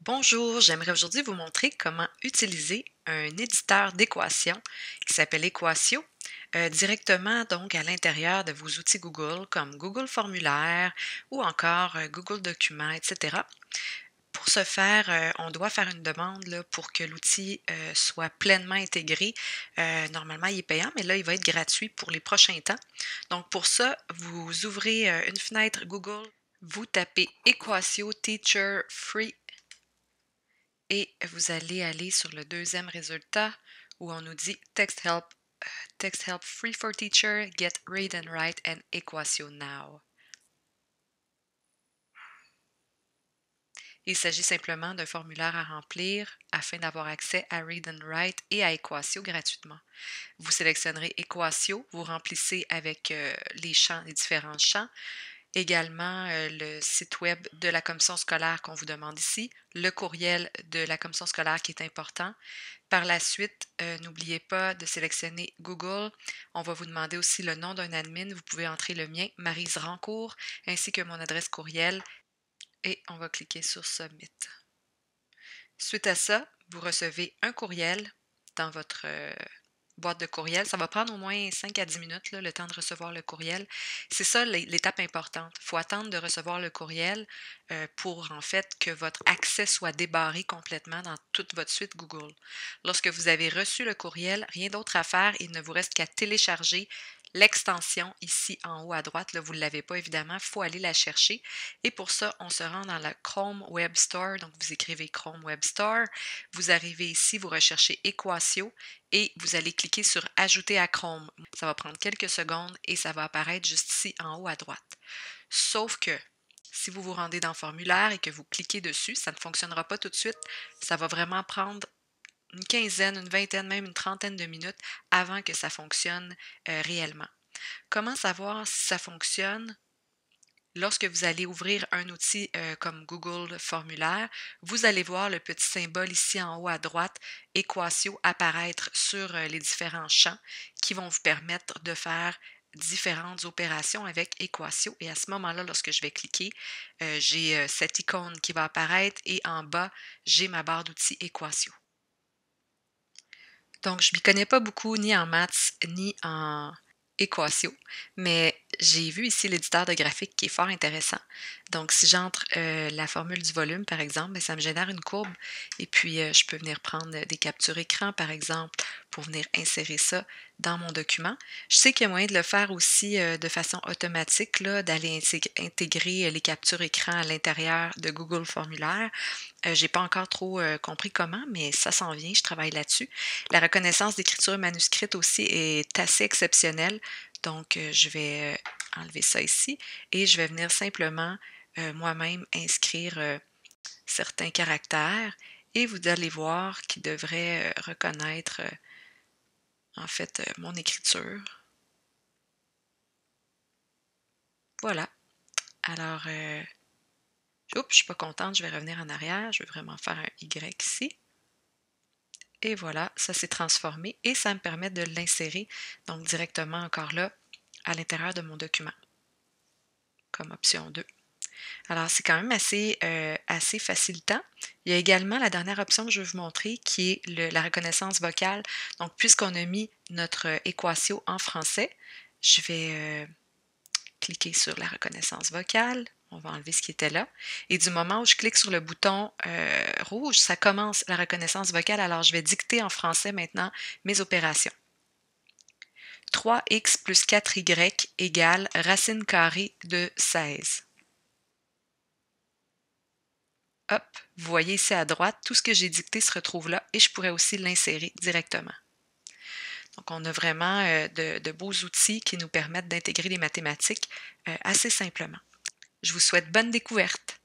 Bonjour, j'aimerais aujourd'hui vous montrer comment utiliser un éditeur d'équations qui s'appelle Equatio directement donc à l'intérieur de vos outils Google comme Google Formulaire ou encore Google Documents, etc. Pour ce faire, on doit faire une demande là, pour que l'outil soit pleinement intégré. Normalement, il est payant, mais là, il va être gratuit pour les prochains temps. Donc, pour ça, vous ouvrez une fenêtre Google, vous tapez Equatio Teacher Free et vous allez aller sur le deuxième résultat où on nous dit Text Help Free for Teacher, Get Read and Write and Equatio Now. Il s'agit simplement d'un formulaire à remplir afin d'avoir accès à Read and Write et à Equatio gratuitement. Vous sélectionnerez Equatio, vous remplissez avec les différents champs, également le site web de la commission scolaire qu'on vous demande ici, le courriel de la commission scolaire qui est important. Par la suite, n'oubliez pas de sélectionner Google. On va vous demander aussi le nom d'un admin. Vous pouvez entrer le mien, Maryse Rancourt, ainsi que mon adresse courriel et on va cliquer sur Submit. Suite à ça, vous recevez un courriel dans votre boîte de courriel. Ça va prendre au moins 5 à 10 minutes, là, le temps de recevoir le courriel. C'est ça l'étape importante. Il faut attendre de recevoir le courriel pour en fait que votre accès soit débarré complètement dans toute votre suite Google. Lorsque vous avez reçu le courriel, rien d'autre à faire. Il ne vous reste qu'à télécharger l'extension ici en haut à droite. Là, vous ne l'avez pas évidemment, il faut aller la chercher. Et pour ça, on se rend dans la Chrome Web Store. Donc, vous écrivez Chrome Web Store. Vous arrivez ici, vous recherchez Equatio et vous allez cliquer sur Ajouter à Chrome. Ça va prendre quelques secondes et ça va apparaître juste ici en haut à droite. Sauf que si vous vous rendez dans le formulaire et que vous cliquez dessus, ça ne fonctionnera pas tout de suite. Ça va vraiment prendre une quinzaine, une vingtaine, même une trentaine de minutes avant que ça fonctionne réellement. Comment savoir si ça fonctionne? Lorsque vous allez ouvrir un outil comme Google Formulaire, vous allez voir le petit symbole ici en haut à droite, Equatio, apparaître sur les différents champs qui vont vous permettre de faire différentes opérations avec Equatio. Et à ce moment-là, lorsque je vais cliquer, j'ai cette icône qui va apparaître et en bas, j'ai ma barre d'outils Equatio. Donc, je ne m'y connais pas beaucoup ni en maths ni en Equatio, mais j'ai vu ici l'éditeur de graphique qui est fort intéressant. Donc, si j'entre la formule du volume, par exemple, bien, ça me génère une courbe et puis je peux venir prendre des captures écran, par exemple, pour venir insérer ça dans mon document. Je sais qu'il y a moyen de le faire aussi de façon automatique, là, d'aller intégrer les captures écran à l'intérieur de Google Formulaire. J'ai pas encore trop compris comment, mais ça s'en vient, je travaille là-dessus. La reconnaissance d'écriture manuscrite aussi est assez exceptionnelle. Donc, je vais enlever ça ici et je vais venir simplement moi-même inscrire certains caractères et vous allez voir qu'il devrait reconnaître en fait mon écriture. Voilà. Alors, oups, je suis pas contente, je vais revenir en arrière. Je vais vraiment faire un Y ici. Et voilà, ça s'est transformé et ça me permet de l'insérer donc directement encore là à l'intérieur de mon document comme option 2. Alors, c'est quand même assez facilitant. Il y a également la dernière option que je vais vous montrer qui est la reconnaissance vocale. Donc, puisqu'on a mis notre Equatio en français, je vais cliquer sur la reconnaissance vocale. On va enlever ce qui était là. Et du moment où je clique sur le bouton rouge, ça commence la reconnaissance vocale. Alors, je vais dicter en français maintenant mes opérations. 3x plus 4y égale racine carrée de 16. Hop, vous voyez ici à droite, tout ce que j'ai dicté se retrouve là et je pourrais aussi l'insérer directement. Donc, on a vraiment de beaux outils qui nous permettent d'intégrer les mathématiques assez simplement. Je vous souhaite bonne découverte!